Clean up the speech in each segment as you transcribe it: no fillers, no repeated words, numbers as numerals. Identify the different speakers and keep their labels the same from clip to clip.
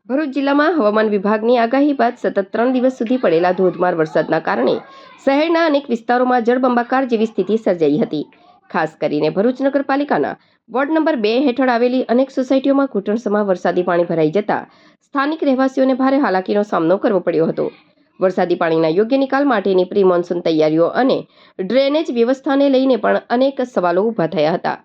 Speaker 1: ભરૂચ જિલ્લામાં હવામાન વિભાગની આગાહી બાદ સતત 3 દિવસ સુધી પડેલા ધોધમાર વરસાદના કારણે શહેરના અનેક વિસ્તારોમાં જળબંબાકાર જેવી સ્થિતિ સર્જાઈ હતી। ખાસ કરીને ભરૂચ નગરપાલિકાના વોર્ડ નંબર 2 હેઠળ આવેલી અનેક સોસાયટીઓમાં ઘૂંટણસમાં વરસાદી પાણી ભરાઈ જતા સ્થાનિક રહેવાસીઓને ભારે હાલાકીનો સામનો કરવો પડ્યો હતો। વરસાદી પાણીના યોગ્ય નિકાલ માટેની પ્રી મોન્સૂન તૈયારીઓ અને ડ્રેનેજ વ્યવસ્થાને લઈને પણ અનેક સવાલો ઊભા થયા હતા।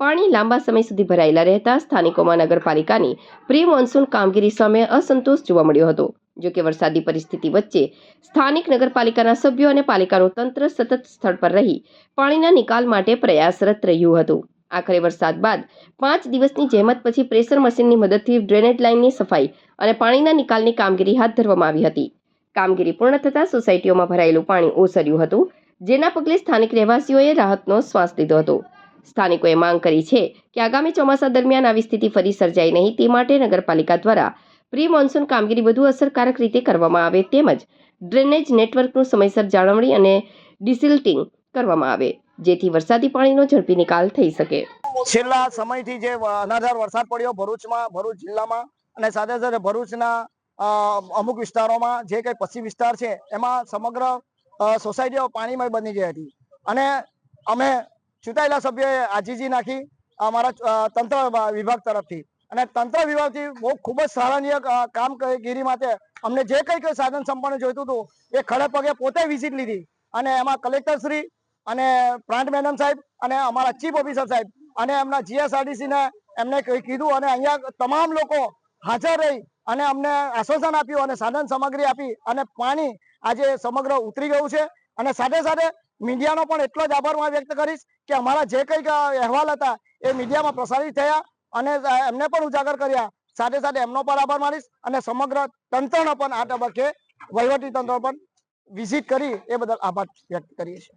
Speaker 1: પાણી લાંબા સમય સુધી ભરાયેલા રહેતા સ્થાનિકોમાં નગરપાલિકાની પ્રી મોન્સૂન કામગીરી સામે અસંતોષ જોવા મળ્યો હતો। જો કે વરસાદી પરિસ્થિતિ વચ્ચે સ્થાનિક નગરપાલિકાના સભ્યો અને પાલિકાનું તંત્ર સતત સ્થળ પર રહી પાણીના નિકાલ માટે પ્રયાસરત રહ્યું હતું। આખરે વરસાદ બાદ 5 દિવસની જહેમત પછી પ્રેશર મશીનની મદદથી ડ્રેનેજ લાઇનની સફાઈ અને પાણીના નિકાલની કામગીરી હાથ ધરવામાં આવી હતી। કામગીરી પૂર્ણ થતાં સોસાયટીઓમાં ભરાયેલું પાણી ઓસર્યું હતું, જેના પગલે સ્થાનિક રહેવાસીઓએ રાહતનો શ્વાસ લીધો હતો। સ્થાનિકોએ માંગ કરી છે કે આગામી ચોમાસા દરમિયાન આવી સ્થિતિ ફરી સર્જાય નહીં તે માટે નગરપાલિકા દ્વારા પ્રી મોન્સૂન કામગીરી વધુ અસરકારક રીતે કરવામાં આવે તેમજ ડ્રેનેજ નેટવર્કનું સમયસર જાળવણી અને ડિસિલ્ટિંગ કરવામાં આવે જેથી વરસાદી પાણીનો ઝડપી નિકાલ થઈ શકે।
Speaker 2: છેલ્લા સમયથી જે અનરાધાર વરસાદ પડ્યો ભરૂચ જિલ્લામાં અને સાથે સાથે ભરૂચના અમુક વિસ્તારોમાં જે કંઈ પશ્ચિમ વિસ્તાર છે એમાં સમગ્ર સોસાયટીઓ પાણીમય બની ગઈ હતી અને અમે ચૂંટાયેલા સભ્યોએ આજીજી નાખી અમારા તંત્ર વિભાગ તરફથી અને તંત્ર વિભાગથી ખૂબ જ સરાહનીય કામગીરી માટે અમને જે કંઈ સાધન સંપન્ન જોઈતું હતું એ ખડે પગે પોતે વિઝિટ લીધી અને એમાં કલેક્ટર શ્રી અને પ્રાંત મેડમ સાહેબ અને અમારા ચીફ ઓફિસર સાહેબ અને એમના જીએસઆરટીસીને એમને કીધું અને અહીંયા તમામ લોકો હાજર રહી અને અમને આશ્વાસન આપ્યું અને સાધન સામગ્રી આપી અને પાણી આજે સમગ્ર ઉતરી ગયું છે। અને સાથે સાથે મીડિયાનો પણ એટલો જ આભાર વ્યક્ત કરીશ કે અમારા જે કંઈક અહેવાલ હતા એ મીડિયામાં પ્રસારિત થયા અને એમને પણ ઉજાગર કર્યા। સાથે સાથે એમનો પણ આભાર માનીશ અને સમગ્ર તંત્રનો પણ આ તબક્કે વહીવટી તંત્ર પણ વિઝિટ કરી એ બદલ આભાર વ્યક્ત કરીએ છીએ।